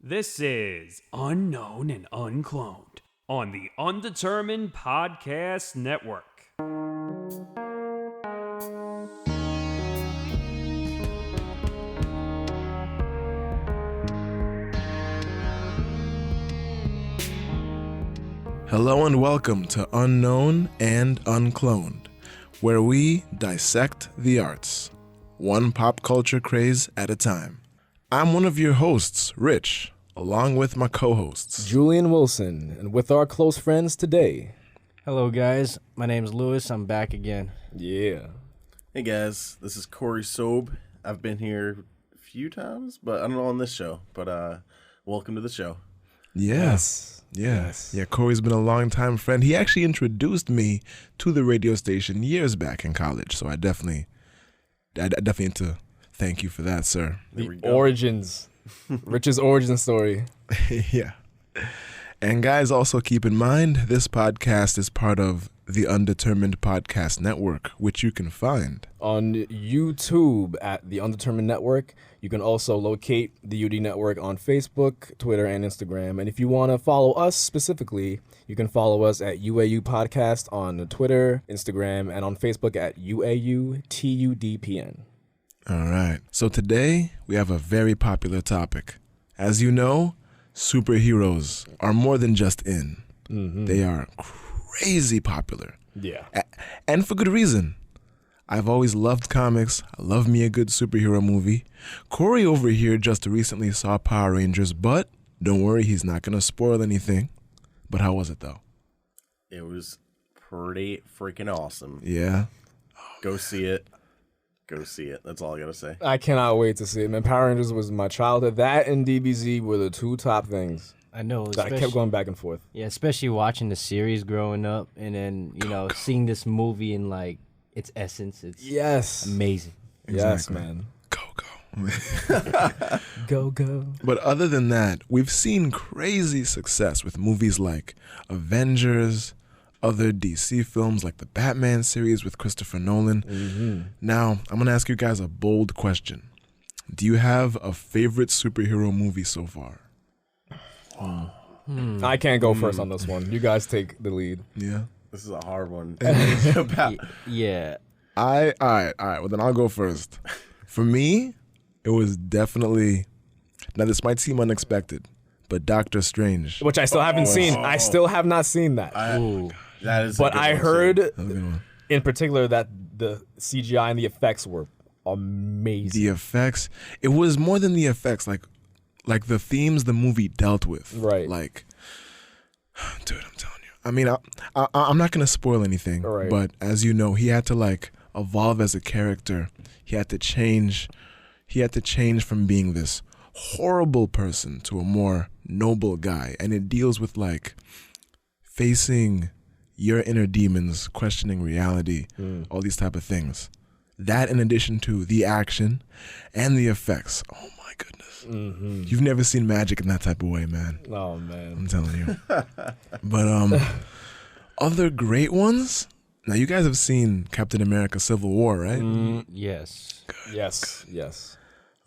This is Unknown and Uncloned on the Undetermined Podcast Network. Hello and welcome to Unknown and Uncloned, where we dissect the arts, one pop culture craze at a time. I'm one of your hosts, Rich, along with my co-hosts, Julian Wilson, and with our close friends today. Hello, guys. My name's Lewis. I'm back again. Yeah. Hey guys, this is Corey Sobe. I've been here a few times, but I don't know on this show. But welcome to the show. Yes. Yeah, Corey's been a long-time friend. He actually introduced me to the radio station years back in college, so I definitely need to thank you for that, sir. The origins. Rich's origin story. Yeah. And guys, also keep in mind, this podcast is part of the Undetermined Podcast Network, which you can find on YouTube at the Undetermined Network. You can also locate the UD Network on Facebook, Twitter, and Instagram. And if you want to follow us specifically, you can follow us at UAU Podcast on Twitter, Instagram, and on Facebook at UAUTUDPN. All right. So today we have a very popular topic. As you know, superheroes are more than just in. Mm-hmm. They are crazy popular. Yeah. And for good reason. I've always loved comics. I love me a good superhero movie. Corey over here just recently saw Power Rangers, but don't worry, he's not going to spoil anything. But how was it, though? It was pretty freaking awesome. Yeah. Go see it. Go see it. That's all I gotta say. I cannot wait to see it, man. Power Rangers was my childhood. That and DBZ were the two top things. I know. That I kept going back and forth. Yeah, especially watching the series growing up and then, seeing this movie in, like, its essence. It's amazing. Exactly. Yes, man. Go. Go. But other than that, we've seen crazy success with movies like Avengers, other DC films like the Batman series with Christopher Nolan. Mm-hmm. Now, I'm going to ask you guys a bold question. Do you have a favorite superhero movie so far? I can't go first on this one. You guys take the lead. Yeah. This is a hard one. Yeah. All right. Well, then I'll go first. For me, it was definitely, now this might seem unexpected, but Doctor Strange. Which I still haven't seen. I still have not seen that. That is. But I heard in particular that the CGI and the effects were amazing. The effects, it was more than the effects, like the themes the movie dealt with. Right. Like, dude, I'm telling you. I mean, I'm not going to spoil anything, right. But as you know, he had to like evolve as a character. He had to change from being this horrible person to a more noble guy. And it deals with like facing your inner demons, questioning reality, all these type of things. That in addition to the action and the effects. Oh my goodness. Mm-hmm. You've never seen magic in that type of way, man. Oh, man. I'm telling you. But other great ones? Now, you guys have seen Captain America Civil War, right? Yes. Good. Yes.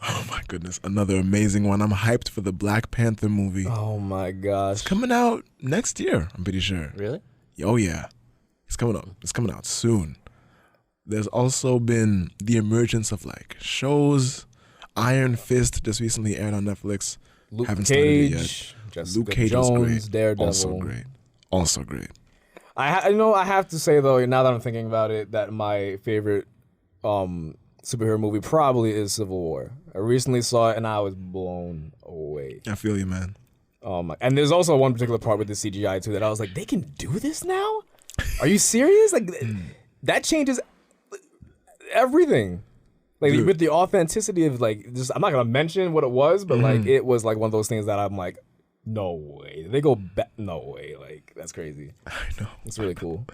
Oh my goodness. Another amazing one. I'm hyped for the Black Panther movie. Oh my gosh. It's coming out next year, I'm pretty sure. Really? Oh yeah. It's coming out soon. There's also been the emergence of like shows. Iron Fist just recently aired on Netflix. Luke Haven't Cage, started it yet. Jessica Luke Cage Jones, was great. Daredevil. Also great. I have to say though, now that I'm thinking about it, that my favorite superhero movie probably is Civil War. I recently saw it and I was blown away. I feel you, man. And there's also one particular part with the CGI too that I was like, they can do this now? Are you serious? Like that changes everything. Like Dude. with the authenticity of like, just I'm not gonna mention what it was, but like it was like one of those things that I'm like, no way. They go back. No way. Like that's crazy. I know. It's really cool.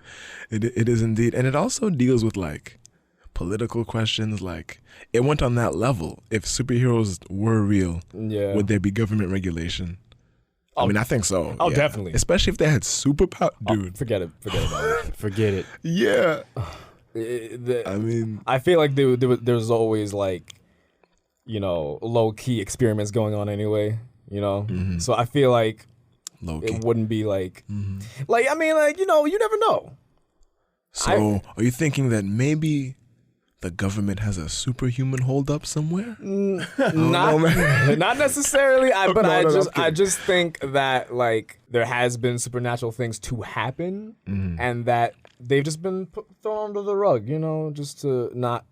It is indeed, and it also deals with like political questions. Like it went on that level. If superheroes were real, would there be government regulation? I mean, I think so. Oh, definitely. Especially if they had superpower, dude. Forget about it. Forget it. Yeah. I feel like there's always like, low key experiments going on anyway. you know? So I feel like it wouldn't be like, you never know. So are you thinking that maybe the government has a superhuman holdup somewhere? Not necessarily. I just think that like there has been supernatural things to happen, and that they've just been thrown under the rug, you know, just to not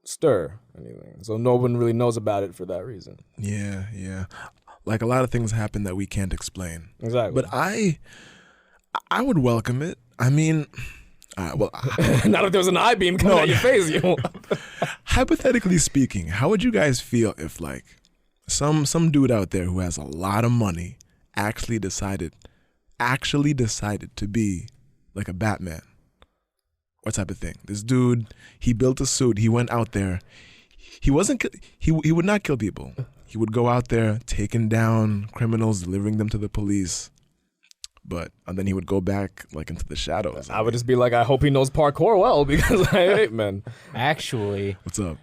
stir anything. So no one really knows about it for that reason. Yeah. Like a lot of things happen that we can't explain. Exactly. But I would welcome it. I mean. Not if there was an eye beam coming at your face. Hypothetically speaking, how would you guys feel if like some dude out there who has a lot of money actually decided to be like a Batman? What type of thing? This dude, he built a suit. He went out there. He would not kill people. He would go out there taking down criminals, delivering them to the police. And then he would go back like into the shadows. I would just be like, I hope he knows parkour well because I hate men. Actually, what's up?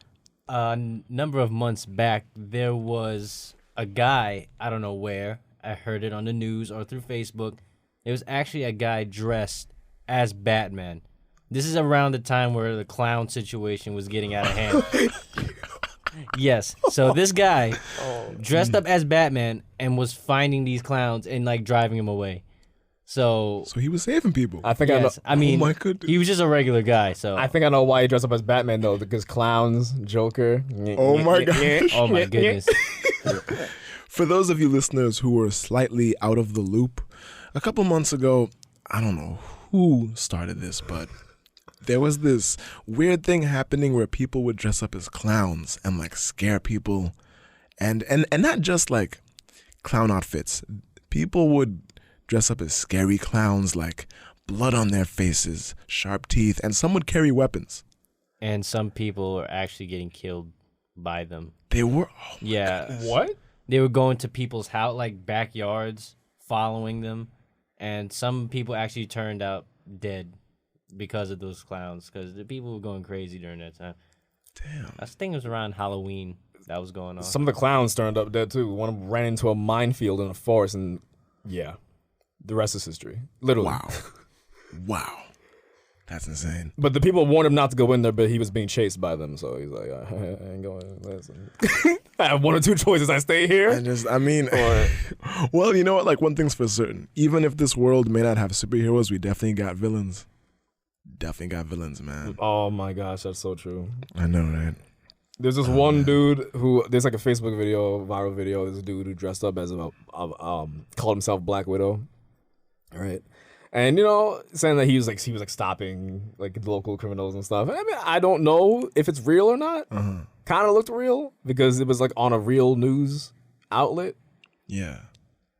A number of months back, there was a guy, I don't know where, I heard it on the news or through Facebook. There was actually a guy dressed as Batman. This is around the time where the clown situation was getting out of hand. Yes, so this guy dressed up as Batman and was finding these clowns and like driving them away. So he was saving people. I think I know. I mean, oh my goodness. He was just a regular guy. So I think I know why he dressed up as Batman though, because clowns, Joker. Oh my gosh. Oh my goodness. For those of you listeners who were slightly out of the loop, a couple months ago, I don't know who started this, but there was this weird thing happening where people would dress up as clowns and like scare people, and not just like clown outfits. People would dress up as scary clowns, like blood on their faces, sharp teeth, and some would carry weapons. And some people are actually getting killed by them. They were? Oh yeah. What? They were going to people's house, like backyards, following them, and some people actually turned out dead because of those clowns, because the people were going crazy during that time. Damn. I think it was around Halloween that was going on. Some of the clowns turned up dead too. One of them ran into a minefield in a forest, and yeah. The rest is history. Literally. Wow. That's insane. But the people warned him not to go in there, but he was being chased by them, so he's like, I ain't going. Listen. I have one or two choices. I stay here. Well, you know what? Like, one thing's for certain. Even if this world may not have superheroes, we definitely got villains. Definitely got villains, man. Oh my gosh, that's so true. I know, right? There's this one dude who, there's like a Facebook video, viral video. There's a dude who dressed up as called himself Black Widow. All right. And, you know, saying that he was like stopping like local criminals and stuff. I mean, I don't know if it's real or not. Kind of looked real because it was like on a real news outlet. Yeah.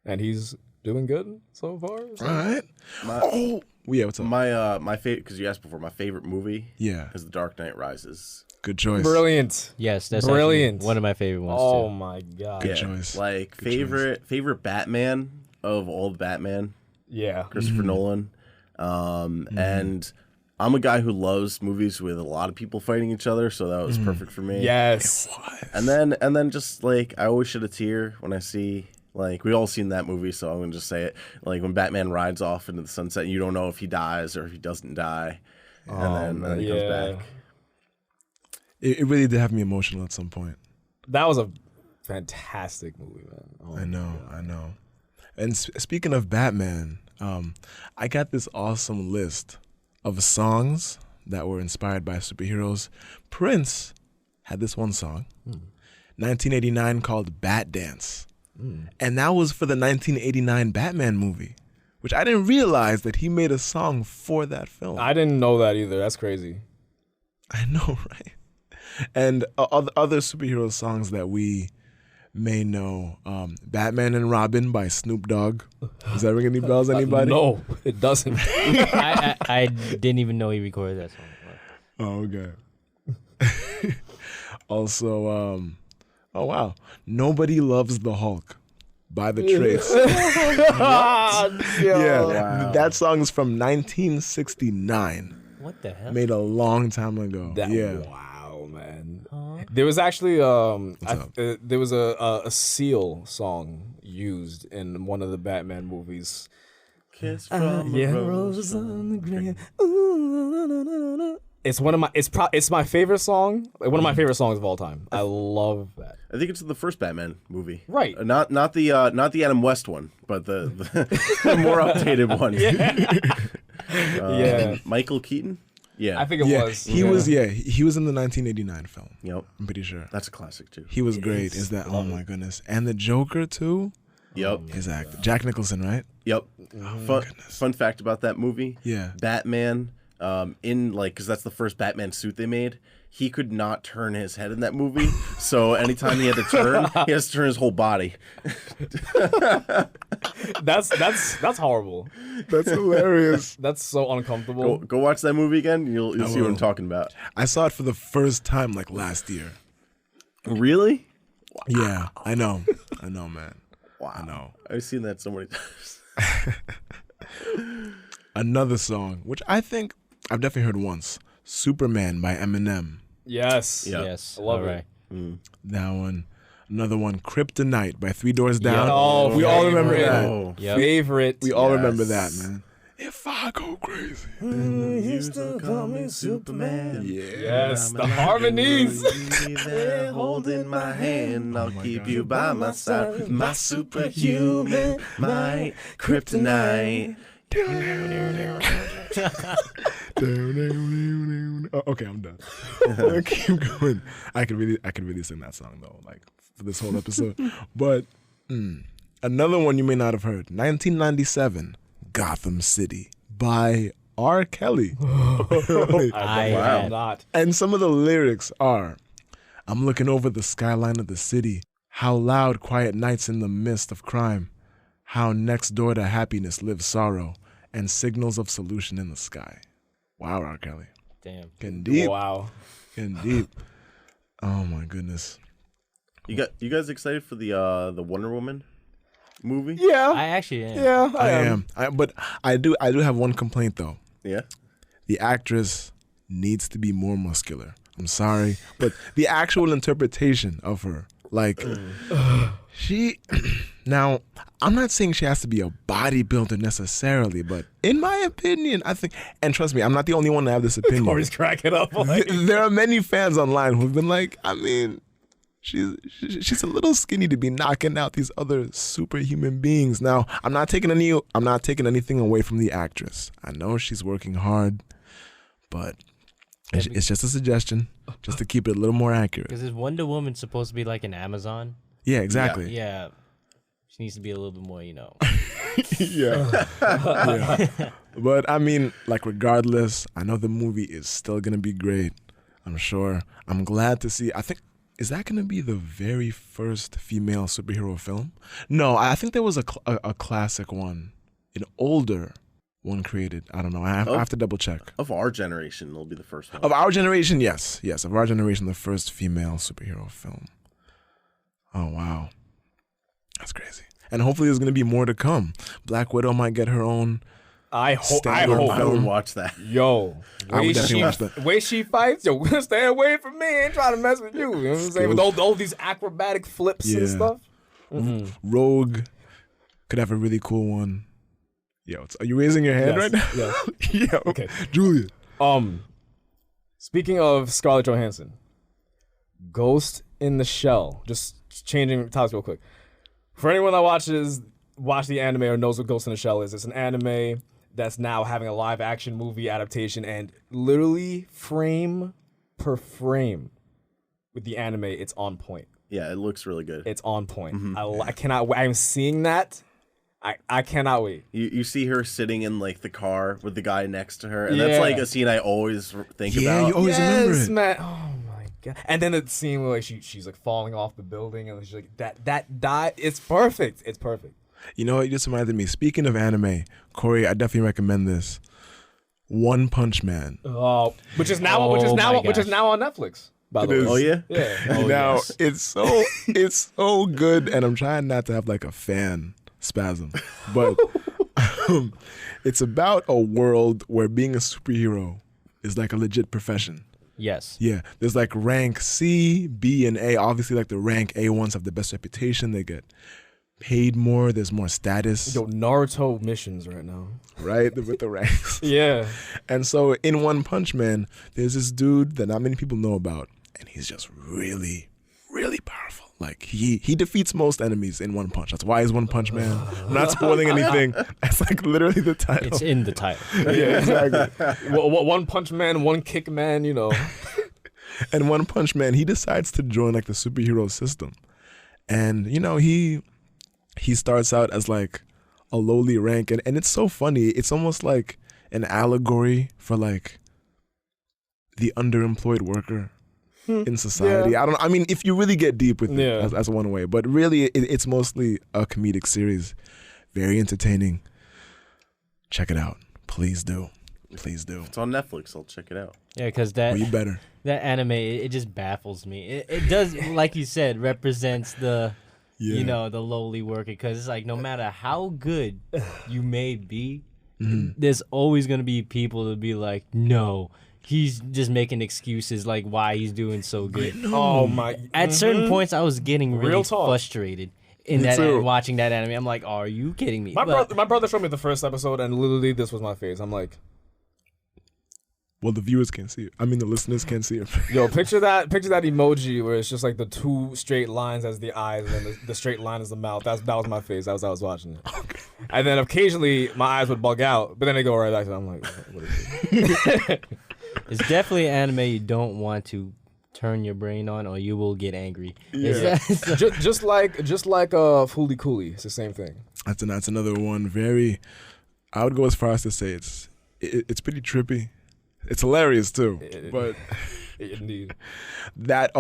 And he's doing good so far. So. All right. What's up? My favorite, because you asked before, my favorite movie is The Dark Knight Rises. Good choice. Brilliant. Yes, that's brilliant. One of my favorite ones Oh too. my god. Good choice. Like Good favorite Batman of all the Batman. Yeah. Christopher Nolan. And I'm a guy who loves movies with a lot of people fighting each other, so that was perfect for me. Yes. And then just like I always shed a tear when I see, like, we all seen that movie, so I'm gonna just say it. Like when Batman rides off into the sunset, and you don't know if he dies or if he doesn't die, and then he comes back. It really did have me emotional at some point. That was a fantastic movie, man. Oh, I know. And speaking of Batman, I got this awesome list of songs that were inspired by superheroes. Prince had this one song, 1989, called Bat Dance. And that was for the 1989 Batman movie, which I didn't realize that he made a song for that film. I didn't know that either. That's crazy. I know, right? And other superhero songs that we may know, Batman and Robin by Snoop Dogg. Does that ring any bells, anybody? No, it doesn't. I didn't even know he recorded that song. Oh, okay. Also, oh wow, Nobody Loves the Hulk by the Trace. Yeah, Wow. that song is from 1969. What the hell? Made a long time ago. Wow, man. There was actually up? there was a Seal song used in one of the Batman movies. Kiss from a rose on the grave. It's one of my it's my favorite song. Like, one of my favorite songs of all time. I love that. I think it's the first Batman movie. Right. Not the Adam West one, but the more updated one. Yeah. Michael Keaton. Yeah. I think it Yeah, was. he was in the 1989 film. Yep. I'm pretty sure. That's a classic too. He was great. Is that? Oh my goodness. And the Joker too. Yep. His act. Jack Nicholson, right? Yep. Fun fact about that movie. Yeah. Batman, because that's the first Batman suit they made. He could not turn his head in that movie, so anytime he had to turn, he has to turn his whole body. That's horrible. That's hilarious. That's so uncomfortable. Go watch that movie again. You'll see what I'm talking about. I saw it for the first time like last year. Really? Yeah, I know, man. Wow. I know. I've seen that so many times. Another song, which I think I've definitely heard once, "Superman" by Eminem. Yes. Yeah. Yes. I love All it. right. That one. Another one, "Kryptonite" by Three Doors Down. Oh, we all remember favorite. that. Oh, Yep. Favorite. We all Yes. remember that, man. If I go crazy. used to call me Superman. Yes, the harmonies. They're holding my hand. I'll keep you by my side. My superhuman, my kryptonite. Oh, okay, I'm done. Keep going. I could really sing that song though, like for this whole episode. But another one you may not have heard, 1997, "Gotham City" by R. Kelly. I Wow. had- Not. And some of the lyrics are, "I'm looking over the skyline of the city. How loud, quiet nights in the midst of crime. How next door to happiness lives sorrow, and signals of solution in the sky." Wow, R. Kelly. Damn. Getting deep. Wow. Getting deep. Oh my goodness. You guys excited for the Wonder Woman movie? Yeah. I actually am. Yeah, I am. But I do have one complaint though. Yeah. The actress needs to be more muscular. I'm sorry, but the actual interpretation of her, like, she. Now, I'm not saying she has to be a bodybuilder necessarily, but in my opinion, I think, and trust me, I'm not the only one to have this opinion. Corey's cracking up. Like, There are many fans online who've been like, I mean, she's a little skinny to be knocking out these other superhuman beings. Now, I'm not taking anything away from the actress. I know she's working hard, but it's just a suggestion, just to keep it a little more accurate. Because is Wonder Woman supposed to be like an Amazon? Yeah, exactly. Yeah. She needs to be a little bit more, Yeah. But I mean, like, regardless, I know the movie is still gonna be great. I'm sure. I'm glad to see. I think, is that gonna be the very first female superhero film? No, I think there was a classic one, an older one created. I don't know. I have to double check. Of our generation, it'll be the first one. Of our generation, yes. Of our generation, the first female superhero film. Oh wow, that's crazy. And hopefully, there's gonna be more to come. Black Widow might get her own. I hope. Standalone I would film. watch that. Yo, I would definitely watch that. way she fights, yo, stay away from me. I ain't trying to mess with you. You know what I'm saying? With all these acrobatic flips Yeah. and stuff. Rogue could have a really cool one. Yo, are you raising your hand Yes, right now? yes. Yeah. Okay. Julia. Speaking of Scarlett Johansson, Ghost in the Shell. Just changing topics real quick. For anyone that watched the anime or knows what Ghost in the Shell is, it's an anime that's now having a live action movie adaptation, and literally frame per frame with the anime, it's on point. Yeah, it looks really good. It's on point. I cannot wait. I'm seeing that. I cannot wait. You see her sitting in like the car with the guy next to her, and that's Yeah. like a scene I always think Yeah, about. you always remember Yes, it. man. Oh my god. And then the scene where like she's like falling off the building, and she's like that die. It's perfect. It's perfect. You know, it just reminded me. Speaking of anime, Corey, I definitely recommend this. One Punch Man. Oh, which is now Oh my on gosh. Netflix. By the It way. is. Oh yeah. Yeah. Now it's so good, and I'm trying not to have like a fan spasm, but it's about a world where being a superhero is like a legit profession. Yes. Yeah, there's like rank C, B, and A. Obviously, like the rank A ones have the best reputation. They get paid more. There's more status. Yo, Naruto missions right now. Right, with the ranks. Yeah. And so in One Punch Man, there's this dude that not many people know about, and he's just really, really powerful. Like he defeats most enemies in One Punch. That's why he's One Punch Man. I'm not spoiling anything. That's like literally the title. It's in the title. Yeah, exactly. One Punch Man, one Kick Man, you know. And One Punch Man, he decides to join like the superhero system, and you know he starts out as like a lowly rank, and it's so funny. It's almost like an allegory for like the underemployed worker in society. Yeah. I mean, if you really get deep with it, Yeah. as one way, but really it's mostly a comedic series. Very entertaining. Check it out. Please do. Please do. It's on Netflix. I'll check it out. Yeah, because Well, you better. that anime, it just baffles me. It does, like you said, represents the, Yeah. you know, the lowly worker. Because it's like, no matter how good you may be, Mm-hmm. there's always going to be people to be like, no, he's just making excuses like why he's doing so good. Oh my! At certain points, I was getting really Real talk. frustrated in Me that too. watching that anime. I'm like, are you kidding me? My brother showed me the first episode, and literally this was my face. I'm like, Well, the viewers can't see it. I mean, the listeners can't see it. yo, picture that emoji where it's just like the two straight lines as the eyes, and then the straight line is the mouth. That was my face. That was I was watching it. Okay. And then occasionally my eyes would bug out, but then they go right back to it. I'm like, what is it? It's definitely an anime you don't want to turn your brain on, or you will get angry. Yeah. just like Foolie Cooley. It's the same thing. That's another one. Very, I would go as far as to say it's pretty trippy. It's hilarious too. But Indeed. that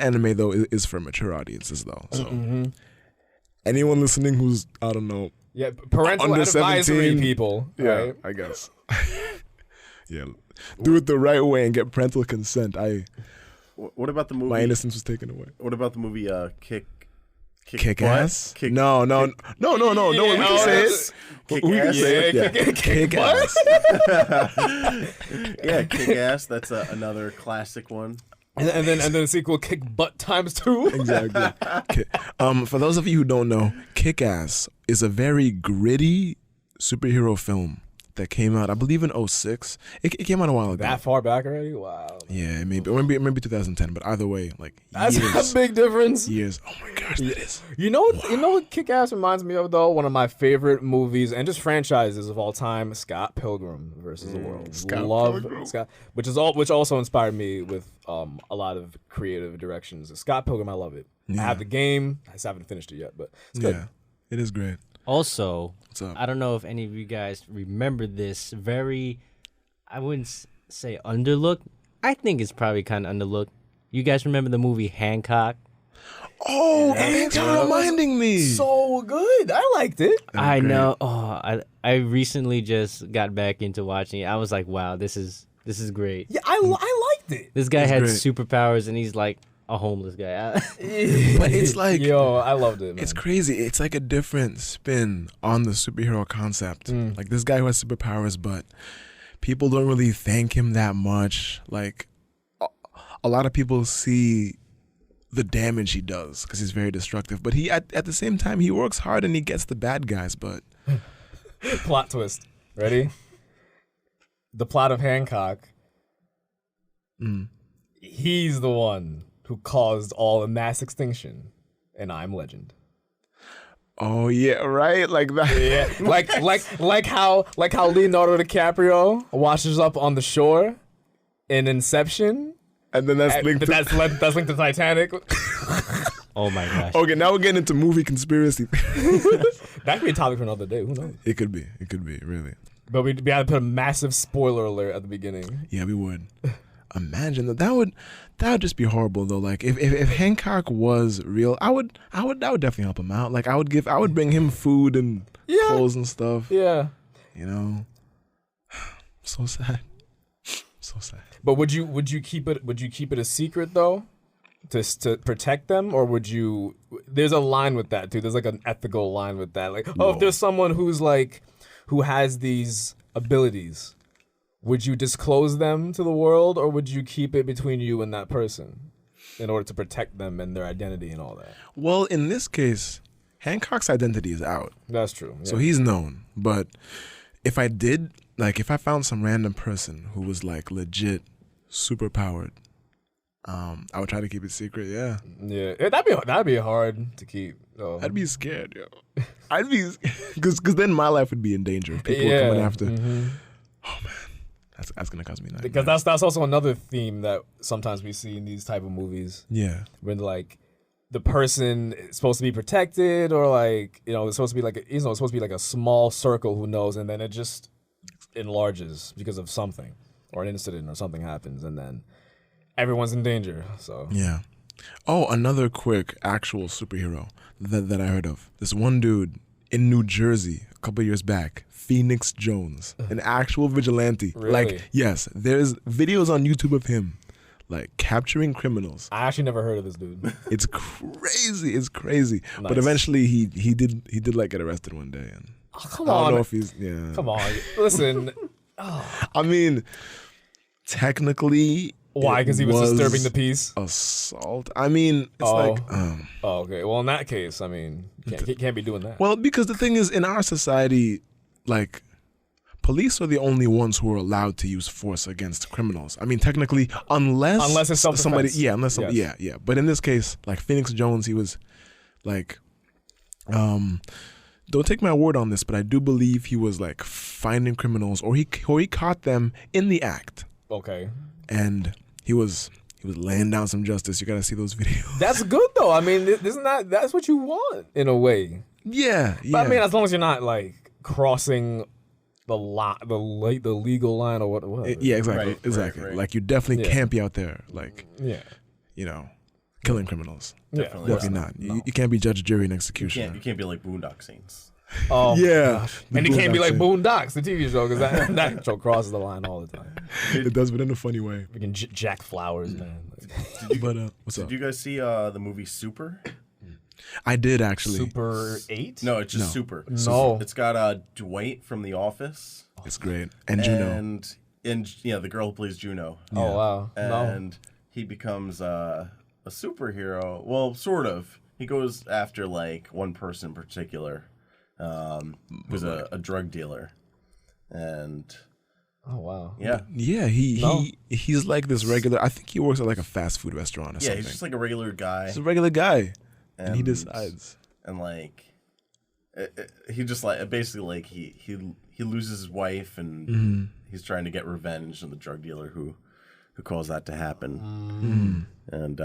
anime though is for mature audiences though. So anyone listening who's, I don't know, Yeah, parental Under advisory 17, people. yeah, Right? I guess. Yeah, do it the right way and get parental consent. What about the movie? My innocence was taken away. What about the movie Kick Butt? ass? Kick, No. We can say it. Kick We can ass? say it. Yeah. Kick ass. Yeah, Kick Ass. That's another classic one. And then the sequel, Kick Butt ×2. Exactly. For those of you who don't know, Kick Ass is a very gritty superhero film that came out, I believe, in 2006. It came out a while ago. That far back already? Wow. Yeah, maybe 2010. But either way, like That's years, a big difference. years. Oh my gosh, that is. You know what Kick-Ass reminds me of, though? One of my favorite movies and just franchises of all time, Scott Pilgrim versus the World. Scott Love Pilgrim. Scott, which also inspired me with a lot of creative directions. Scott Pilgrim, I love it. I have the game. I just haven't finished it yet, but it's good. Yeah, it is great. Also, What's up? I don't know if any of you guys remember this very, I wouldn't say underlooked. I think it's probably kind of underlooked. You guys remember the movie Hancock? Oh, thanks for reminding me. So good. I liked it. I great. know. Oh, I recently just got back into watching it. I was like, wow, this is great. Yeah, I liked it. This guy It's had great. superpowers, and he's like a homeless guy. But it's like, Yo, I loved it, man. it's crazy. It's like a different spin on the superhero concept. Like this guy who has superpowers, but people don't really thank him that much. Like a lot of people see the damage he does because he's very destructive. But he at the same time he works hard and he gets the bad guys. But Plot twist. Ready? The plot of Hancock. He's the one who caused all the mass extinction in I'm Legend. oh yeah, right, like that. Yeah, like how Leonardo DiCaprio washes up on the shore in Inception. And then that's linked. But that's linked to Titanic. Oh my gosh. Okay, now we're getting into movie conspiracy. That could be a topic for another day. Who knows? It could be, really. But we had to put a massive spoiler alert at the beginning. Yeah, we would. Imagine that. That would just be horrible though. Like if Hancock was real, I would definitely help him out. Like I would bring him food and clothes and stuff. Yeah. You know. So sad. So sad. But would you keep it a secret though? To protect them, or would you? There's a line with that too. There's like an ethical line with that. Like, if there's someone who has these abilities, would you disclose them to the world, or would you keep it between you and that person in order to protect them and their identity and all that? Well, in this case, Hancock's identity is out. That's true. Yeah. So he's known. But if I found some random person who was like legit super powered, I would try to keep it secret, yeah. Yeah, that'd be hard to keep. I'd be scared, yo. I'd be, because then my life would be in danger. People were coming after. Mm-hmm. Oh man, that's gonna cause me nightmares. Because that's also another theme that sometimes we see in these type of movies. Yeah. When like the person is supposed to be protected, or like it's supposed to be like it's supposed to be like a small circle who knows, and then it just enlarges because of something or an incident or something happens, and then everyone's in danger. So yeah. Oh, another quick actual superhero that I heard of. This one dude in New Jersey a couple years back, Phoenix Jones, an actual vigilante. Really? Like, yes, there's videos on YouTube of him like capturing criminals. I actually never heard of this dude. It's crazy. It's crazy. Nice. But eventually he did like get arrested one day, and Come I on, don't know if he's come on, listen. I mean, technically, Why? Because he was disturbing the peace. Assault. I mean, it's like. Oh, okay. Well, in that case, I mean, you can't be doing that. Well, because the thing is, in our society, like, police are the only ones who are allowed to use force against criminals. I mean, technically, unless it's self-defense. somebody, yeah. But in this case, like Phoenix Jones, he was like, don't take my word on this, but I do believe he was like finding criminals, or he caught them in the act. Okay. And he was laying down some justice. You gotta see those videos. That's good though. I mean, that's what you want in a way. Yeah. But I mean, as long as you're not like crossing the legal line or what. Yeah, exactly. Right. Like you definitely can't be out there like killing criminals. Definitely not. You can't be judge, jury, and executioner. You can't be like Boondock Saints. Oh Yeah. and it can't be like Boondocks, the TV show, because that show crosses the line all the time. It does, but in a funny way. Freaking Jack Flowers, man. But what's up? Did you guys see the movie Super? I did actually. Super 8? No, it's just No. Super. No. It's got Dwight from The Office. It's great. And Juno. And the girl who plays Juno. Oh, wow. And he becomes a superhero. Well, sort of. He goes after like one person in particular, who's a drug dealer, and Oh, wow. yeah, Yeah, he's like this regular. I think he works at like a fast food restaurant or something. he's just like a regular guy. He's a regular guy, and he decides. And like, he just like basically like he loses his wife, and he's trying to get revenge on the drug dealer who caused that to happen. And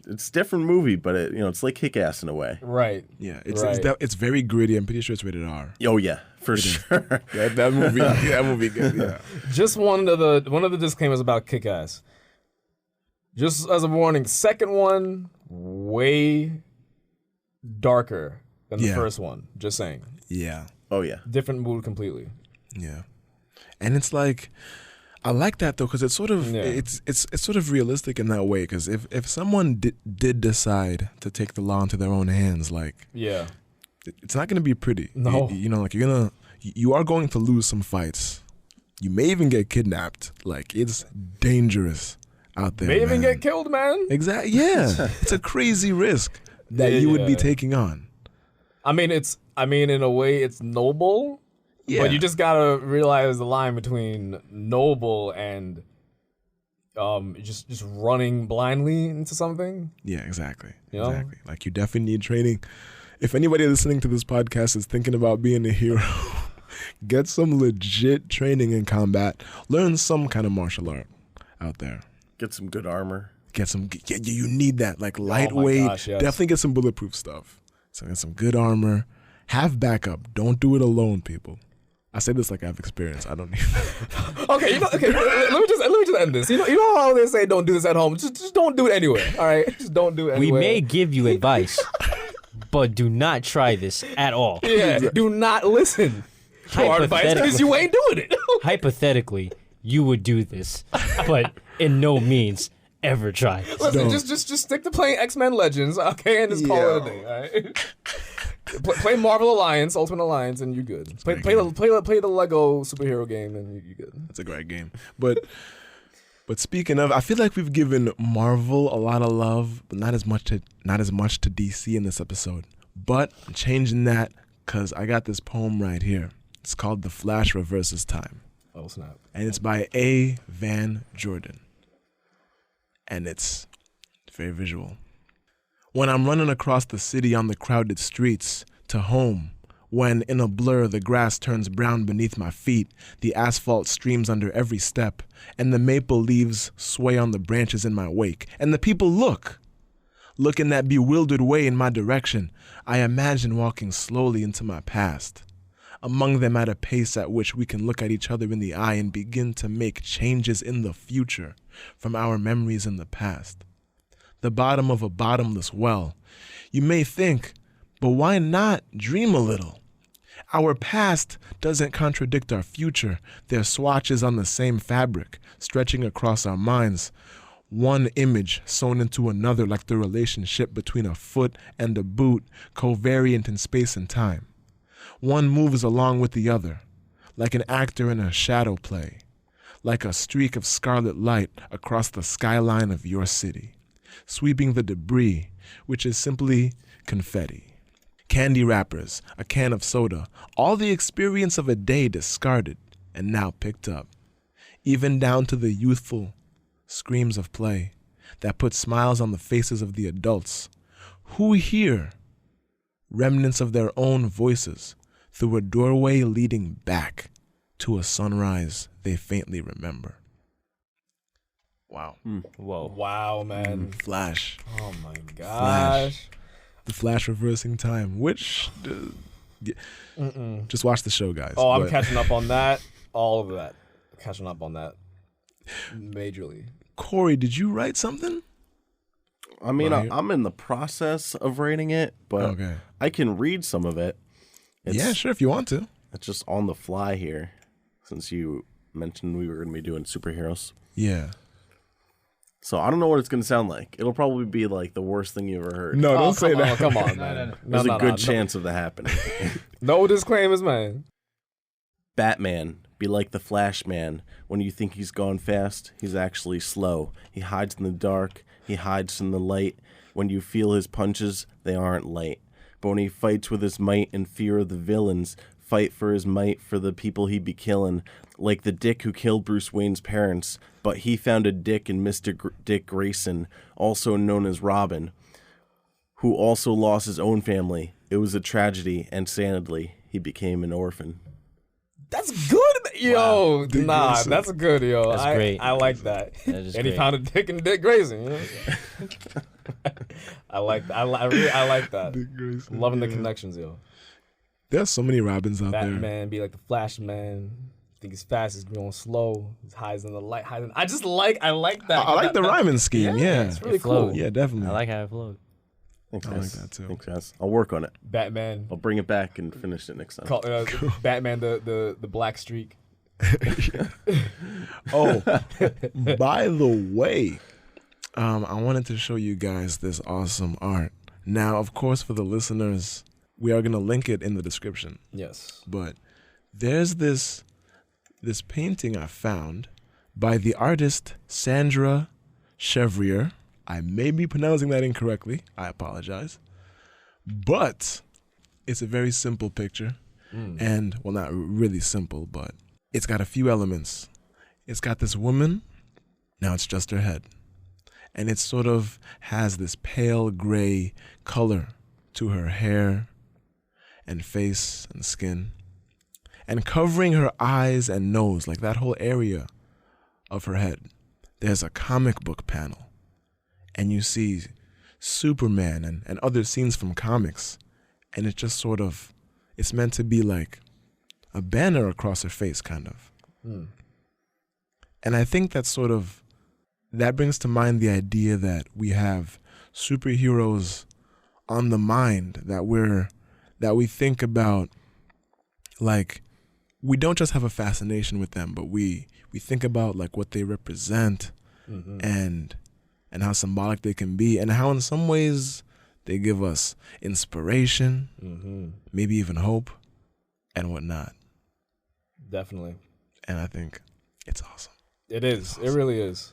it's a different movie, but it's like Kick-Ass in a way. Right. Yeah, it's Right. it's very gritty. I'm pretty sure it's rated R. Oh yeah, for sure. Yeah, that movie, good. Yeah. Just one of the disclaimers about Kick-Ass. Just as a warning, second one way darker than the Yeah. first one. Just saying. Yeah, Oh yeah. Different mood completely. yeah, and it's like. I like that though, because it's sort of it's sort of realistic in that way. Because if someone did decide to take the law into their own hands, like Yeah. it's not gonna be pretty. No. Like you are going to lose some fights. You may even get kidnapped. Like it's dangerous out there. May even man. get killed, man. Exactly. Yeah, it's a crazy risk that you would be taking on. I mean, in a way, it's noble. Yeah. But you just gotta realize the line between noble and just running blindly into something. Yeah, exactly. You know? Exactly. Like you definitely need training. If anybody listening to this podcast is thinking about being a hero, get some legit training in combat. Learn some kind of martial art out there. Get some good armor. You need that. Like lightweight. gosh, yes. Definitely get some bulletproof stuff. So get some good armor. Have backup. Don't do it alone, people. I say this like I have experience. I don't need. Okay, let me just end this. You know how they say don't do this at home. Just don't do it anyway. All right, just don't do it We anyway. may give you advice, but do not try this at all. Yeah, do not listen to our advice because you ain't doing it. Hypothetically, you would do this, but in no means ever try this. Listen, just stick to playing X-Men Legends, okay, and just call it a day. All right. Play Marvel Alliance, Ultimate Alliance, and you're good. Play the Lego superhero game, and you're good. That's a great game. But speaking of, I feel like we've given Marvel a lot of love, but not as much to DC in this episode. But I'm changing that because I got this poem right here. It's called The Flash Reverses Time. Oh, snap. And it's by A. Van Jordan. And it's very visual. When I'm running across the city on the crowded streets to home, when in a blur the grass turns brown beneath my feet, the asphalt streams under every step, and the maple leaves sway on the branches in my wake, and the people look in that bewildered way in my direction, I imagine walking slowly into my past. Among them at a pace at which we can look at each other in the eye and begin to make changes in the future from our memories in the past. The bottom of a bottomless well. You may think, but why not dream a little? Our past doesn't contradict our future. They're swatches on the same fabric, stretching across our minds. One image sewn into another like the relationship between a foot and a boot, covariant in space and time. One moves along with the other, like an actor in a shadow play, like a streak of scarlet light across the skyline of your city, sweeping the debris, which is simply confetti. Candy wrappers, a can of soda, all the experience of a day discarded and now picked up, even down to the youthful screams of play that put smiles on the faces of the adults, who hear remnants of their own voices through a doorway leading back to a sunrise they faintly remember. Wow. Whoa. Wow, man. Flash. Oh my gosh. Flash. The Flash reversing time, which just watch the show, guys. Oh, I'm catching up on that. All of that. Catching up on that. Majorly. Corey, did you write something? I mean, I'm in the process of writing it, but Okay. I can read some of it. Yeah, sure, if you want to. It's just on the fly here, since you mentioned we were going to be doing superheroes. Yeah. So I don't know what it's going to sound like. It'll probably be like the worst thing you ever heard. No, don't say that. Come on, man. There's a good chance of that happening. No disclaimers, man. Batman, be like the Flash Man. When you think he's gone fast, he's actually slow. He hides in the dark. He hides in the light. When you feel his punches, they aren't light. But when he fights with his might and fear of the villains, fight for his might for the people he be killing. Like the dick who killed Bruce Wayne's parents, but he found a dick in Mr. Dick Grayson, also known as Robin, who also lost his own family. It was a tragedy, and sadly, he became an orphan. That's good, yo. Dick Nah, Grayson. that's good, yo. That's great. I like that. That is And he great. found a dick in Dick Grayson. You know? I like that. I like that. Dick Grayson, Loving the yeah. connections, yo. There's so many Robins out there. Batman be like the Flash Man. Think he's fast, he's going slow. He hides in the light. I like that. I like the rhyming scheme, yeah. It's really It flowed. cool. Yeah, definitely. I like how it flowed. Thanks, I guys. like that, too. Thanks, guys. I'll work on it. Batman. I'll bring it back and finish it next time. Batman the black streak. Oh, by the way, I wanted to show you guys this awesome art. Now, of course, for the listeners, we are going to link it in the description. Yes. But there's this painting I found by the artist Sandra Chevrier. I may be pronouncing that incorrectly. I apologize. But it's a very simple picture. And, well, not really simple, but it's got a few elements. It's got this woman. Now it's just her head. And it sort of has this pale gray color to her hair and face and skin. And covering her eyes and nose, like that whole area of her head, there's a comic book panel. And you see Superman and other scenes from comics. And it just sort of, it's meant to be like a banner across her face, kind of. And I think that brings to mind the idea that we have superheroes on the mind, that we think about, like, we don't just have a fascination with them, but we think about like what they represent and how symbolic they can be, and how in some ways They give us inspiration, maybe even hope, and whatnot. Definitely. And I think it's awesome. It is. It really is.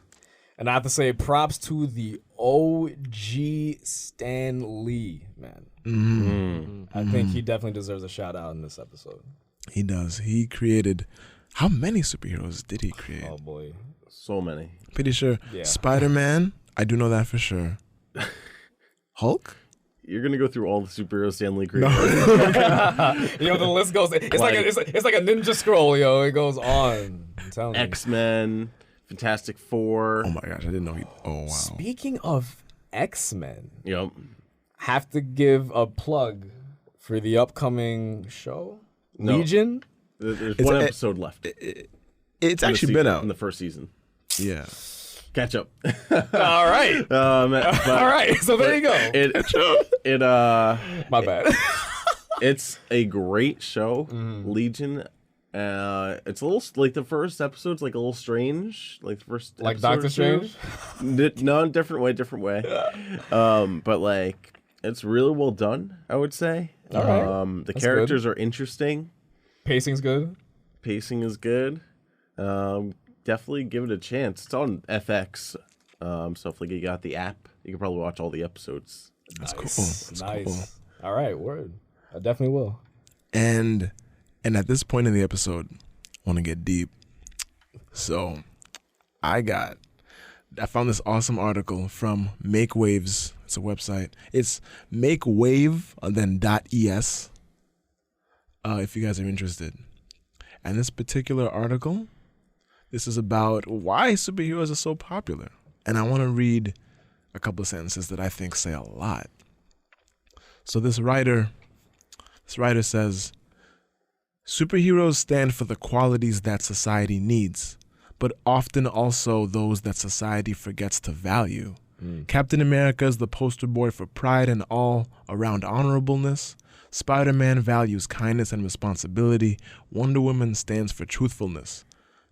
And I have to say, props to the OG Stan Lee, man. I think he definitely deserves a shout out in this episode. He does. He created. How many superheroes did he create? Oh boy, So many. Pretty sure. Yeah. Spider-Man. I do know that for sure. Hulk. You're gonna go through all the superheroes Stan Lee created. the list goes. It's like a ninja scroll, yo. It goes on. I'm telling you. X-Men, Fantastic Four. Oh my gosh, I didn't know he. Oh wow. Speaking of X-Men, Yep. have to give a plug for the upcoming show, No. Legion. There's one episode left. It's actually been out. in the first season. Yeah. Catch up. All right. All right. So there you go. My bad. It's a great show, Legion. It's a little like the first episode's like a little strange, like the first Like episode Doctor or two. Strange? No, different way. But like it's really well done, I would say. All right. The That's characters are interesting. Pacing's good. Pacing is good. Definitely give it a chance. It's on FX. So if like you got the app, you can probably watch all the episodes. That's cool. That's Nice. cool. All right. Word. I definitely will. And at this point in the episode, I want to get deep. So I found this awesome article from Make Waves. It's a website. It's makewave then .es. If you guys are interested. And this particular article, this is about why superheroes are so popular. And I want to read a couple of sentences that I think say a lot. So this writer says, superheroes stand for the qualities that society needs, but often also those that society forgets to value. Captain America is the poster boy for pride and all-around honorableness. Spider-Man values kindness and responsibility. Wonder Woman stands for truthfulness.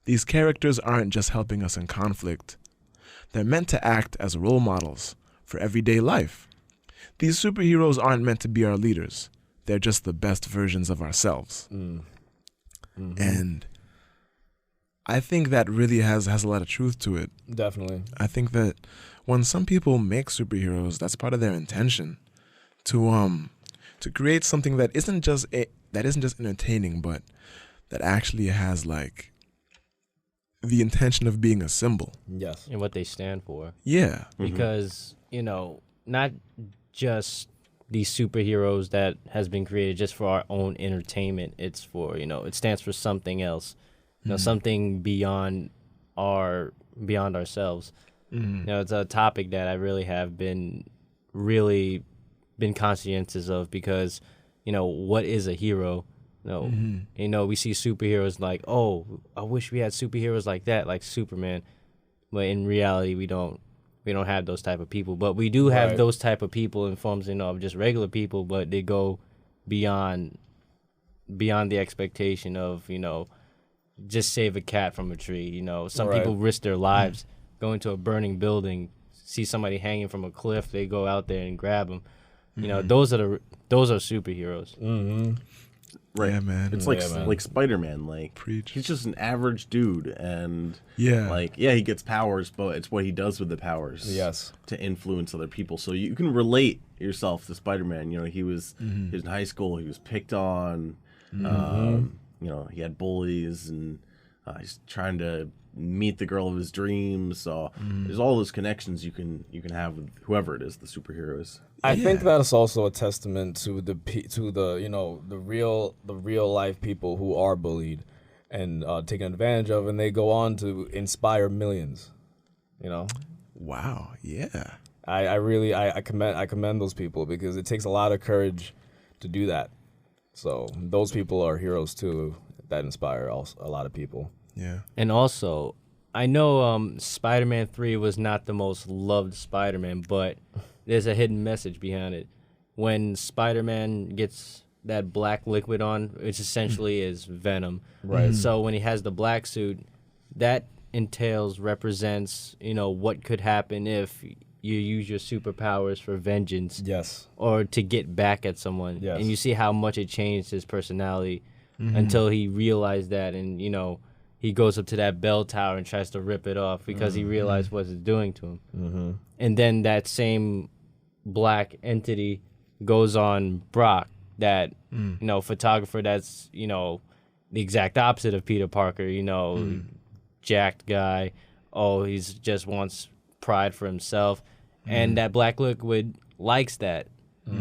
These characters aren't just helping us in conflict. They're meant to act as role models for everyday life. These superheroes aren't meant to be our leaders. They're just the best versions of ourselves. And I think that really has a lot of truth to it. Definitely. I think that when some people make superheroes, that's part of their intention to create something that isn't just entertaining, but that actually has like the intention of being a symbol. Yes. And what they stand for. Yeah. Because, not just these superheroes that has been created just for our own entertainment. It's for, it stands for something else. Something beyond ourselves. It's a topic that I really have been conscientious of because, what is a hero? We see superheroes like, oh, I wish we had superheroes like that, like Superman. But in reality, we don't have those type of people. But we do have those type of people in forms, of just regular people, but they go beyond the expectation of, just save a cat from a tree. Some people risk their lives, go into a burning building, see somebody hanging from a cliff, they go out there and grab them. Those are superheroes. Right, Yeah, man. It's like Spider-Man. Like Preach. he's just an average dude, and Yeah. he gets powers, but it's what he does with the powers. Yes. To influence other people, so you can relate yourself to Spider-Man. He was in high school. He was picked on. He had bullies, and he's trying to meet the girl of his dreams. So there's all those connections you can have with whoever it is, the superheroes. I think that's also a testament to the real life people who are bullied and taken advantage of, and they go on to inspire millions. Wow. Yeah. I commend those people because it takes a lot of courage to do that. So those people are heroes too that inspire a lot of people. Yeah. And also, I know Spider-Man 3 was not the most loved Spider-Man, but there's a hidden message behind it. When Spider-Man gets that black liquid on, which essentially is venom. Right. So when he has the black suit, that represents, what could happen if you use your superpowers for vengeance. Yes. Or to get back at someone. Yes. And you see how much it changed his personality until he realized that, and he goes up to that bell tower and tries to rip it off because he realized what it's doing to him. And then that same black entity goes on Brock, that photographer that's the exact opposite of Peter Parker, jacked guy. Oh, he's just wants pride for himself. And that Black Liquid likes that.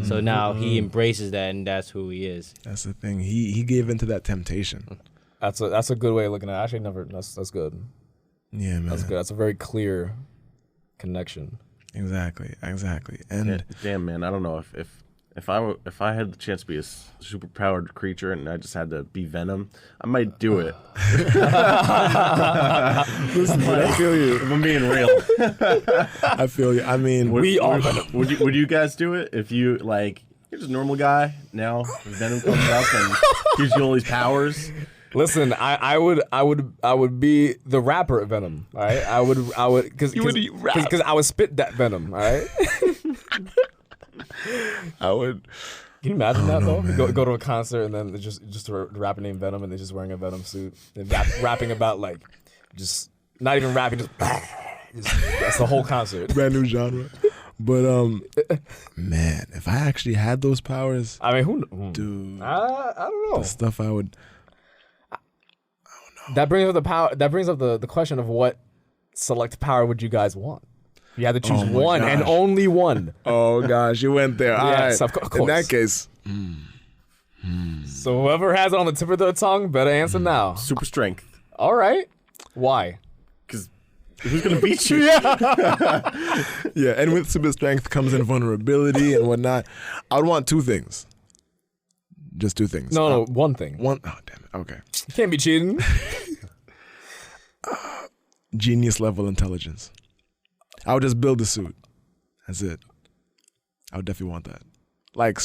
So now he embraces that, and that's who he is. That's the thing. He gave into that temptation. That's a good way of looking at it. Actually, never. That's good. Yeah, man. That's good. That's a very clear connection. Exactly. And Damn, man, I don't know if I had the chance to be a super powered creature and I just had to be Venom, I might do it. listen, man, I feel you. If I'm being real. I feel you. I mean, Would you guys do it if you you're just a normal guy now? Venom comes up and gives you all these powers. Listen, I would be the rapper Venom. All right, I would because I would spit that Venom. All right. I would. Can you imagine that though? You go to a concert and then it's just a rapper named Venom and they're just wearing a Venom suit and rapping about just not even rapping, just that's the whole concert. Brand new genre. But man, if I actually had those powers, I mean, dude, I don't know. the stuff I would. That brings up the power. That brings up the question of what select power would you guys want? You had to choose one and only one. Oh gosh, you went there. Yes, all right. of course. In that case, So whoever has it on the tip of their tongue, better answer now. Super strength. All right. Why? Because who's gonna beat you? yeah, and with super strength comes invulnerability and whatnot. I would want two things. Just two things. No, one thing. One. Oh damn it. Okay. You can't be cheating. Genius level intelligence. I would just build a suit. That's it. I would definitely want that.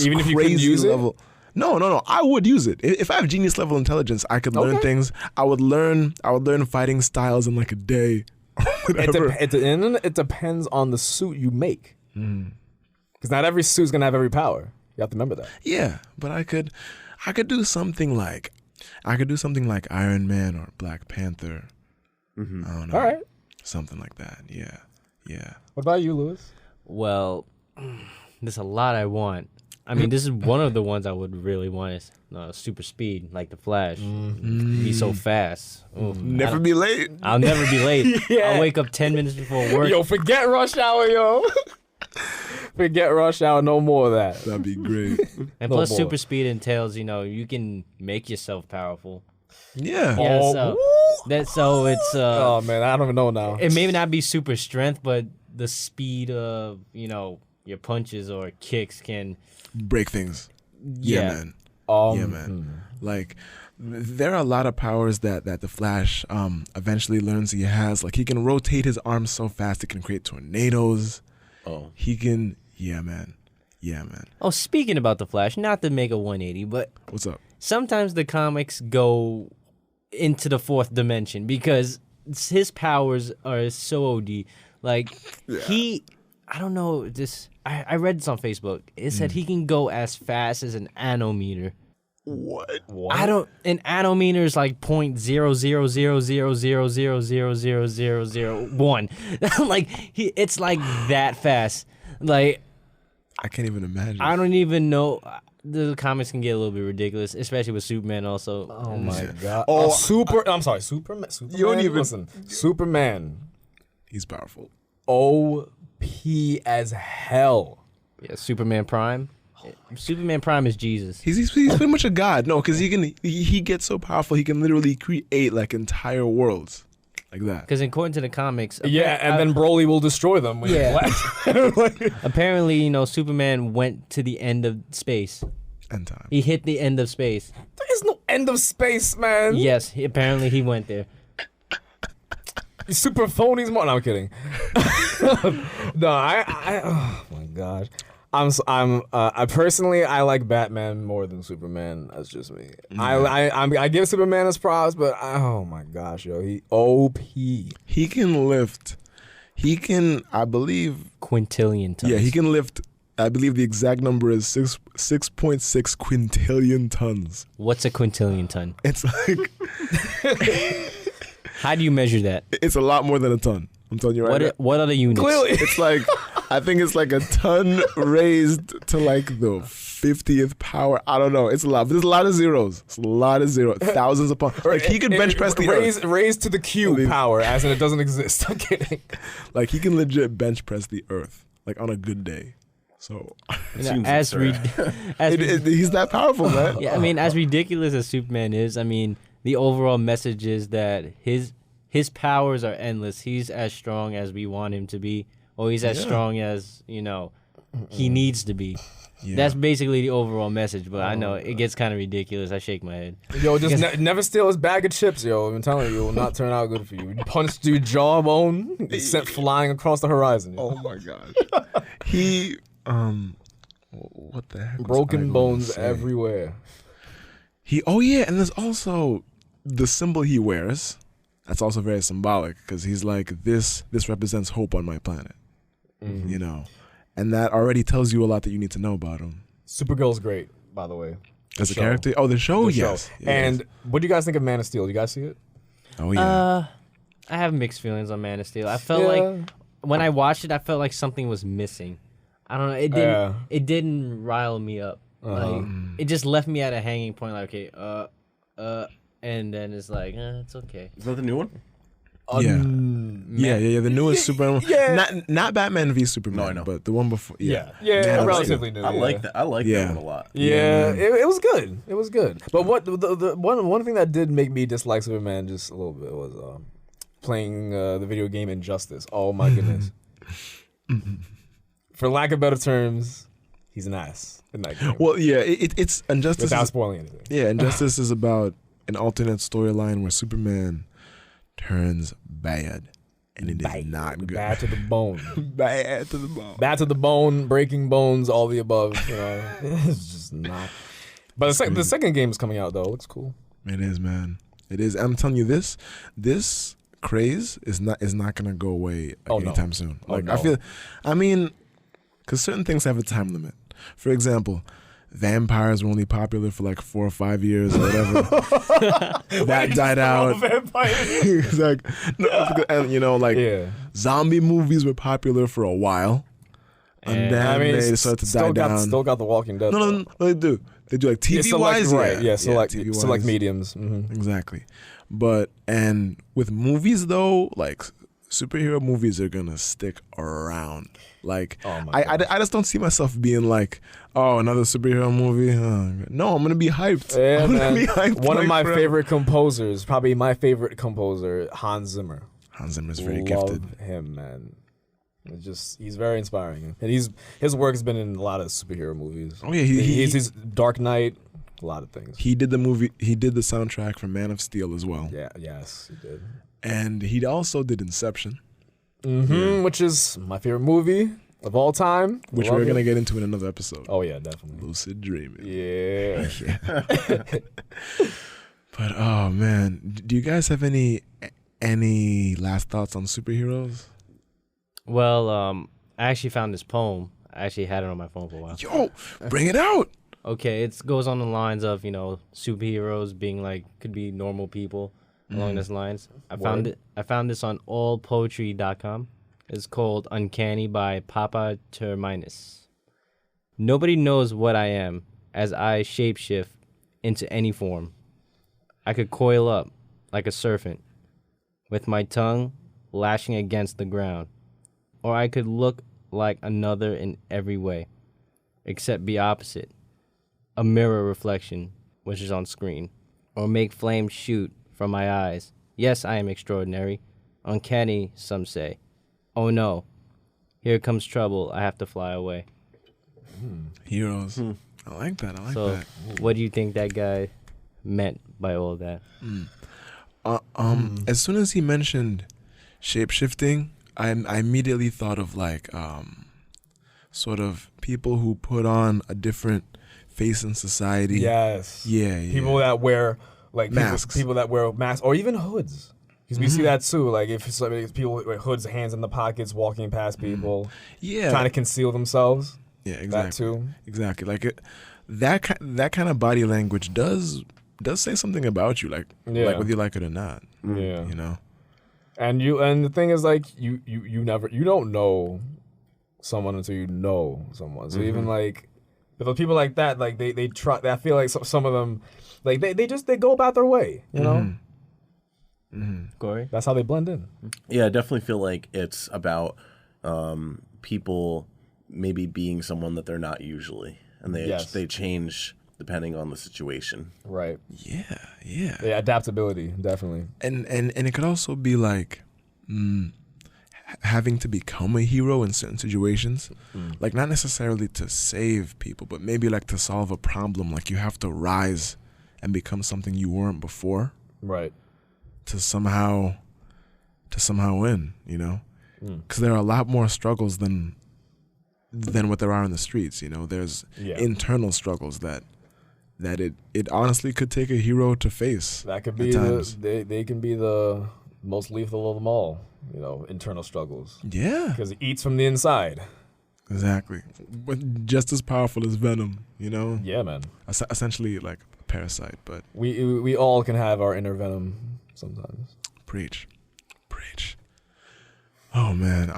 Even if you couldn't use level. No. I would use it. If I have genius level intelligence, I could learn things. I would learn fighting styles in like a day. Whatever. It depends on the suit you make. Because not every suit's gonna have every power. You have to remember that. Yeah, but I could do something like Iron Man or Black Panther. I don't know. All right. Something like that. Yeah. What about you, Lewis? Well, there's a lot I want. I mean, this is one of the ones I would really want is super speed, like the Flash. Be so fast. Ooh, Never be late. I'll never be late. I'll wake up 10 minutes before work. Yo, forget rush hour, yo. Forget rush hour, no more of that. That'd be great. And No plus, more. super speed entails, you can make yourself powerful. Yeah. Oh, So it's oh man, I don't even know now. it may not be super strength, but the speed of your punches or kicks can Break things. Yeah, man. Yeah, man. Like, there are a lot of powers that the Flash eventually learns he has. Like, he can rotate his arms so fast it can create tornadoes. Oh. He can. Yeah, man. Oh, speaking about the Flash, not to make a 180, but What's up? sometimes the comics go into the fourth dimension because his powers are so OD. Like, I don't know this. I read this on Facebook. It said he can go as fast as an anometer. What? An anometer is like 0.0000000001. Like it's like that fast. Like I can't even imagine. I don't even know. The comics can get a little bit ridiculous, especially with Superman. Also, Oh my god. Oh, I'm sorry, Superman. You don't even listen. Superman. He's powerful. OP as hell. yeah, Superman Prime. Superman Prime is Jesus. He's pretty much a god. No, because he gets so powerful he can literally create like entire worlds like that. Because according to the comics, Yeah, and then Broly will destroy them. When apparently, Superman went to the end of space. End time. He hit the end of space. There is no end of space, man. Yes, apparently he went there. Super phonies. No, I'm kidding. No, oh my gosh. I personally I like Batman more than Superman. That's just me. I give Superman his props, but oh my gosh, yo, he OP. He can lift He can, I believe, Quintillion tons. yeah, he can lift. I believe the exact number is 6.6 quintillion tons. What's a quintillion ton? It's like How do you measure that? it's a lot more than a ton. I'm telling you right now. What are the units? Clearly. It's like I think it's like a ton raised to like the 50th power. I don't know. It's a lot. But there's a lot of zeros. It's a lot of zeros. Thousands upon. Like he can bench press the earth. Raised to the Q power, as in it doesn't exist. I'm kidding. Like he can legit bench press the earth. Like on a good day. So You know, as he's that powerful, man. yeah, I mean, as ridiculous as Superman is, I mean, the overall message is that his powers are endless. He's as strong as we want him to be, or he's as strong as he needs to be. Yeah. That's basically the overall message. But I know it gets kind of ridiculous. I shake my head. Yo, just never steal his bag of chips, yo. I'm telling you, it will not turn out good for you. You punched your jawbone, you sent flying across the horizon. Yo. Oh my gosh. He what the heck? Broken bones everywhere. Oh yeah, and there's also the symbol he wears. That's also very symbolic because he's like this represents hope on my planet. You know. And that already tells you a lot that you need to know about him. Supergirl's great, by the way. As a character? Oh, the show? The Yes. show. And what do you guys think of Man of Steel? You guys see it? Oh yeah. I have mixed feelings on Man of Steel. I felt like when I watched it, I felt like something was missing. I don't know. It didn't rile me up. Like it just left me at a hanging point. Like and then it's like it's okay. Is that the new one? Yeah, the newest Superman. Not Batman v Superman. No, I know. But the one before. Yeah, relatively new. I like that. I like that one a lot. Yeah, it was good. It was good. But what the one thing that did make me dislike Superman just a little bit was playing the video game Injustice. Oh my goodness. For lack of better terms, he's an ass in that game. Well, yeah, it's Injustice. Without spoiling anything. Yeah, Injustice is about an alternate storyline where Superman turns bad, and it is not good. Bad to the bone. Bad to the bone. Bad to the bone, breaking bones, all the above. You know, it's just not. But the second game is coming out though. It looks cool. It is, man. It is. I'm telling you, this craze is not gonna go away anytime soon. Like I mean, because certain things have a time limit. For example, vampires were only popular for like 4 or 5 years or whatever. That died out. It's like, and zombie movies were popular for a while, and then they started to die down. Still got The Walking Dead. No, they do. They do like TV wise, right? Yeah, select mediums. Mm-hmm. Exactly. But and with movies though, like superhero movies are gonna stick around. Like I just don't see myself being like, oh, another superhero movie. No, I'm gonna be hyped. Yeah, I'm gonna be hyped. One of my favorite composers, probably my favorite composer, Hans Zimmer. Hans Zimmer is very gifted. Love him, man. He's very inspiring, and his work has been in a lot of superhero movies. Oh yeah, he's Dark Knight, a lot of things. He did the soundtrack for Man of Steel as well. Yeah, yes, he did. And he also did Inception. Which is my favorite movie of all time. Which we're going to get into in another episode. Oh, yeah, definitely. Lucid dreaming. Yeah. But, oh, man. Do you guys have any last thoughts on superheroes? Well, I actually found this poem. I actually had it on my phone for a while. Yo, bring it out. Okay, it goes on the lines of, superheroes being like, could be normal people. Along those lines. I found this on allpoetry.com. It's called Uncanny by Papa Terminus. Nobody knows what I am as I shapeshift into any form. I could coil up like a serpent with my tongue lashing against the ground. Or I could look like another in every way, except be opposite. A mirror reflection, which is on screen. Or make flames shoot from my eyes. Yes, I am extraordinary. Uncanny, some say. Oh no. Here comes trouble. I have to fly away. Heroes. I like that. So, what do you think that guy meant by all that? As soon as he mentioned shape-shifting, I immediately thought of like sort of people who put on a different face in society. Yes. Yeah. People that wear like masks. People that wear masks or even hoods. Because we see that too. Like if people with hoods, hands in the pockets, walking past people, trying to conceal themselves. Yeah, exactly. That too. Exactly. Like that kind of body language does say something about you, like whether you like it or not. Yeah. You know. And the thing is, like, you don't know someone until you know someone. So even like with those people like that, like they try. I feel like some of them, like they go about their way. You know. Corey? That's how they blend in. Yeah, I definitely feel like it's about people maybe being someone that they're not usually, and they change depending on the situation. Right. Yeah. Yeah, adaptability, definitely. And it could also be like having to become a hero in certain situations. Like not necessarily to save people, but maybe like to solve a problem. Like you have to rise and become something you weren't before. Right. To somehow win, you know? Because there are a lot more struggles than what there are in the streets, you know? There's internal struggles that it honestly could take a hero to face. That could be they can be the most lethal of them all, you know, internal struggles. Yeah. Because it eats from the inside. Exactly. But just as powerful as venom, you know? Yeah, man. Essentially like a parasite, but... We all can have our inner venom sometimes. Preach. Oh, man.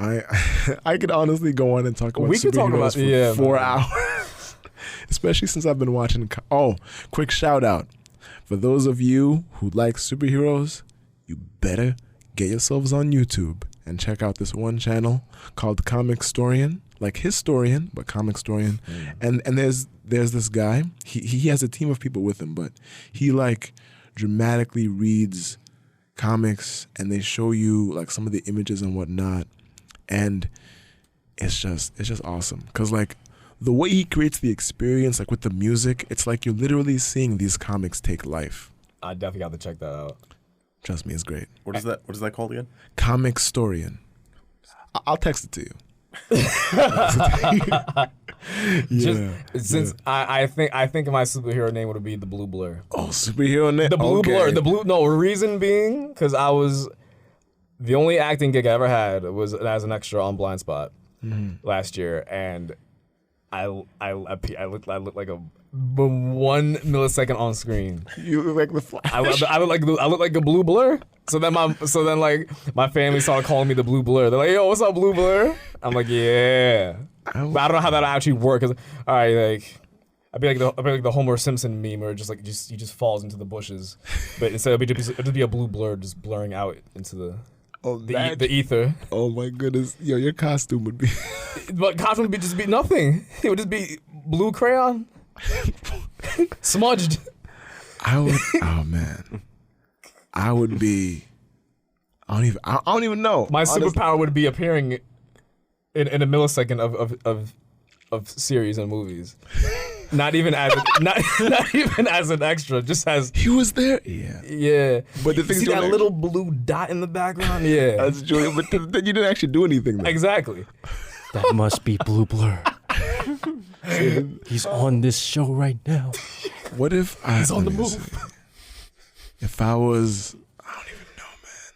I could honestly go on and talk about superheroes for 4 hours. Especially since I've been watching... quick shout out. For those of you who like superheroes, you better get yourselves on YouTube and check out this one channel called Comic Storian. Like historian, but comic storian. And there's this guy. He has a team of people with him, but he like dramatically reads comics and they show you like some of the images and whatnot. And it's just awesome. Cause like the way he creates the experience, like with the music, it's like you're literally seeing these comics take life. I definitely got to check that out. Trust me, it's great. What is that called again? Comic Storian. I'll text it to you. Since I think my superhero name would be the Blue Blur. Oh, superhero name. The Blue Blur. The blue. No reason being because I was the only acting gig I ever had was as an extra on Blind Spot last year, and I looked like a 1 millisecond on screen. You look like the Flash. I look like a blue blur. So then my family started calling me the Blue Blur. They're like, "Yo, what's up, Blue Blur?" I'm like, "Yeah." But I don't know how that actually works. All right, like I'd be like the Homer Simpson meme, where he just falls into the bushes, but instead it'd be a blue blur just blurring out into the ether. Oh my goodness, yo, your costume would be. But costume would just be nothing. It would just be blue crayon, smudged. I would be. I don't even know. My superpower would be appearing in a millisecond of series and movies. Not even as not even as an extra, just as he was there. Yeah. But the thing see that little blue dot in the background. Yeah, that's true. But then you didn't actually do anything. Though. Exactly. That must be Blue Blur. He's on this show right now. What if he's on the move? If I was, I don't even know, man.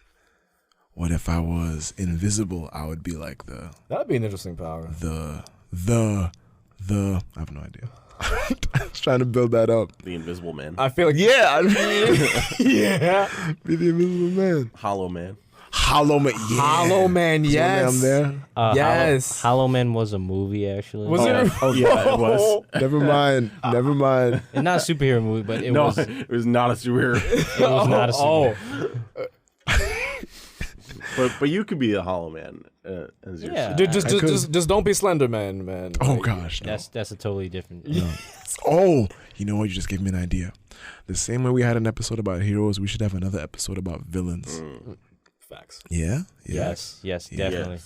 What if I was invisible? I would be like That'd be an interesting power. I have no idea. I was trying to build that up. The Invisible Man. I feel like yeah, be the Invisible Man. Hollow Man. Hollow Man. Yeah. Hollow Man. Yes. I'm there. Yes. Hollow Man was a movie actually. Was it? Oh yeah, it was. Never mind. It's not a superhero movie, but it was. It was not a superhero. It was not a superhero. But you could be a Hollow Man as your Yeah. Just don't be Slender Man. Oh Like, gosh, no. That's a totally different. No. Oh, you know what? You just gave me an idea. The same way we had an episode about heroes, we should have another episode about villains. Facts. Yeah? Yes, definitely.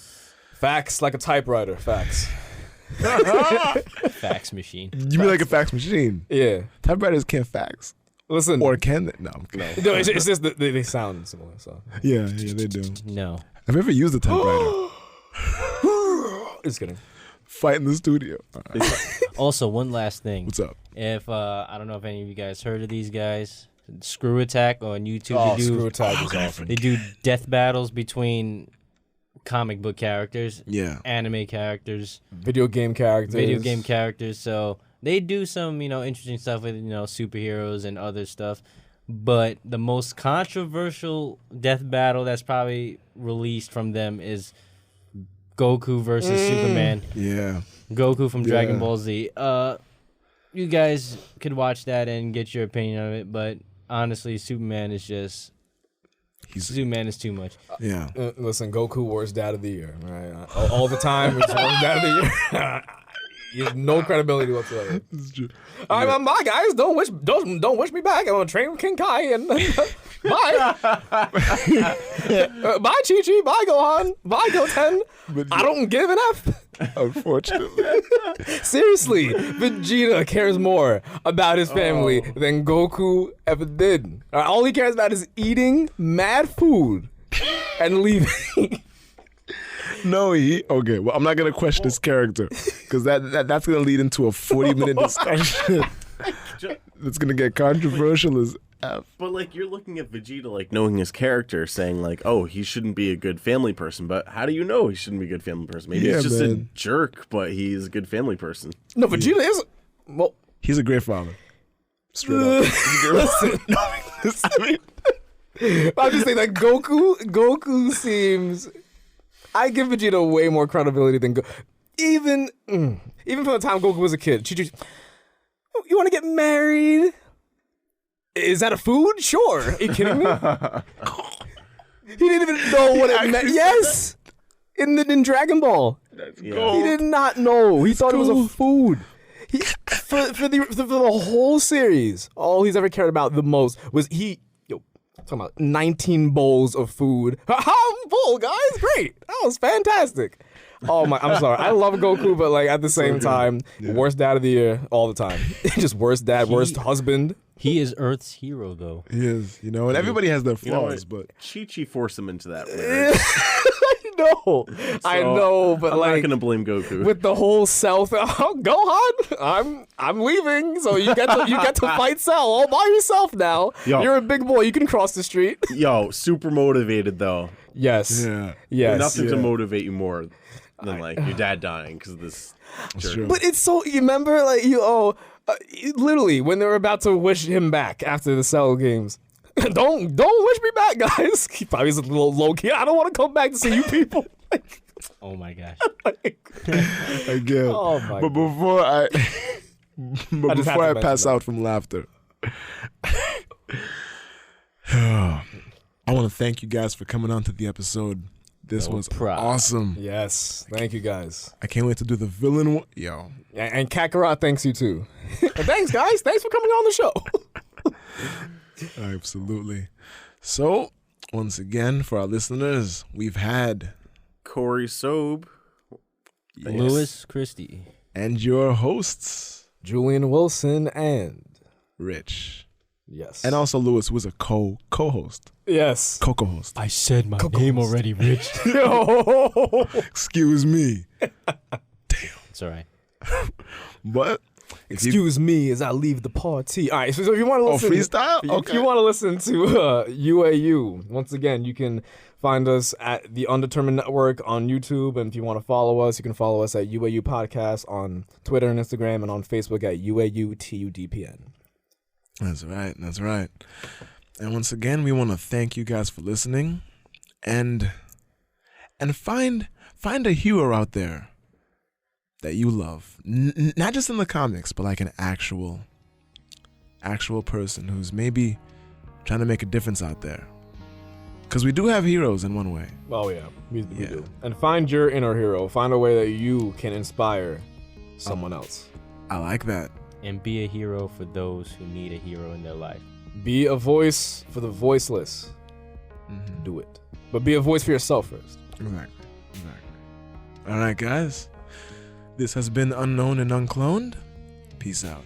Facts like a typewriter. Facts. Fax machine. You mean like a fax machine? Yeah. Typewriters can't fax. Listen. Or can they? No, I'm kidding. No, it's just that they sound similar. So. Yeah, they do. No. Have you ever used a typewriter? Just kidding. Fight in the studio. Also, one last thing. What's up? If I don't know if any of you guys heard of these guys. Screw Attack on YouTube. Oh, Screw Attack is awesome. They do death battles between comic book characters, anime characters, video game characters. So they do some, interesting stuff with, superheroes and other stuff. But the most controversial death battle that's probably released from them is Goku versus Superman. Yeah. Goku from Dragon Ball Z. You guys could watch that and get your opinion of it, but honestly, Superman is just... Superman is too much. Yeah. Listen, Goku, worst dad of the year. Right? All the time, he's worst dad of the year. He has no credibility whatsoever. This is true. I'm bye, guys. Don't wish me back. I'm gonna train with King Kai and bye. Bye, Chi Chi. Bye, Gohan. Bye, Goten. I don't give an F. Unfortunately. Seriously, Vegeta cares more about his family than Goku ever did. All he cares about is eating mad food and leaving. No, okay. Well, I'm not gonna question his character because that's gonna lead into a 40-minute discussion. That's gonna get controversial as F. But like you're looking at Vegeta, like knowing his character, saying like, oh, he shouldn't be a good family person. But how do you know he shouldn't be a good family person? Maybe he's just a jerk, but he's a good family person. No, Vegeta is. Well, he's a great father. Straight up. Listen. I'm just saying that Goku seems. I give Vegeta way more credibility than even from the time Goku was a kid. You want to get married? Is that a food? Sure. Are you kidding me? He didn't even know what it meant. Yes, in Dragon Ball, he did not know. He thought it was a food. For the whole series, all he's ever cared about the most was talking about 19 bowls of food. I'm full, guys. Great. That was fantastic. Oh my! I'm sorry. I love Goku, but like at the same time, worst dad of the year all the time. Just worst dad, worst husband. He is Earth's hero, though. He is, and everybody has their flaws, but Chi-Chi forced him into that. I know, but I'm like, not gonna blame Goku with the whole Cell thing. Oh, Gohan, I'm leaving, so you get to fight Cell all by yourself now. Yo. You're a big boy. You can cross the street. Yo, super motivated though. Yes. yeah. Yes. Nothing to motivate you more than like your dad dying because of this. True. But it's so. You remember, like literally when they were about to wish him back after the Cell games. Don't wish me back, guys. He probably is a little low key. I don't want to come back to see you people. Oh my gosh. Again. Oh my. But before I pass out from laughter, I want to thank you guys for coming on to the episode. This was awesome. Yes. Thank you, guys. I can't wait to do the villain one. Yo. And Kakarot thanks you too. And thanks, guys. Thanks for coming on the show. Absolutely. So, once again, for our listeners, we've had Corey Sobe, Lewis Christie, and your hosts, Julian Wilson and Rich. Yes. And also Lewis, who was a co-host. Yes. Co-host. I said my name already, Rich. Excuse me. Damn. It's all right. But excuse me as I leave the party. All right, so if you want to listen, freestyle. If you want to listen to UAU, once again, you can find us at the Undetermined Network on YouTube, and if you want to follow us, you can follow us at UAU Podcast on Twitter and Instagram, and on Facebook at UAUTUDPN. That's right. That's right. And once again, we want to thank you guys for listening, and find a hero out there that you love, not just in the comics, but like an actual person who's maybe trying to make a difference out there. Because we do have heroes in one way. Oh yeah, we do. And find your inner hero. Find a way that you can inspire someone else. I like that. And be a hero for those who need a hero in their life. Be a voice for the voiceless. Mm-hmm. Do it. But be a voice for yourself first. Exactly. All right, guys. This has been Unknown and Uncloned. Peace out.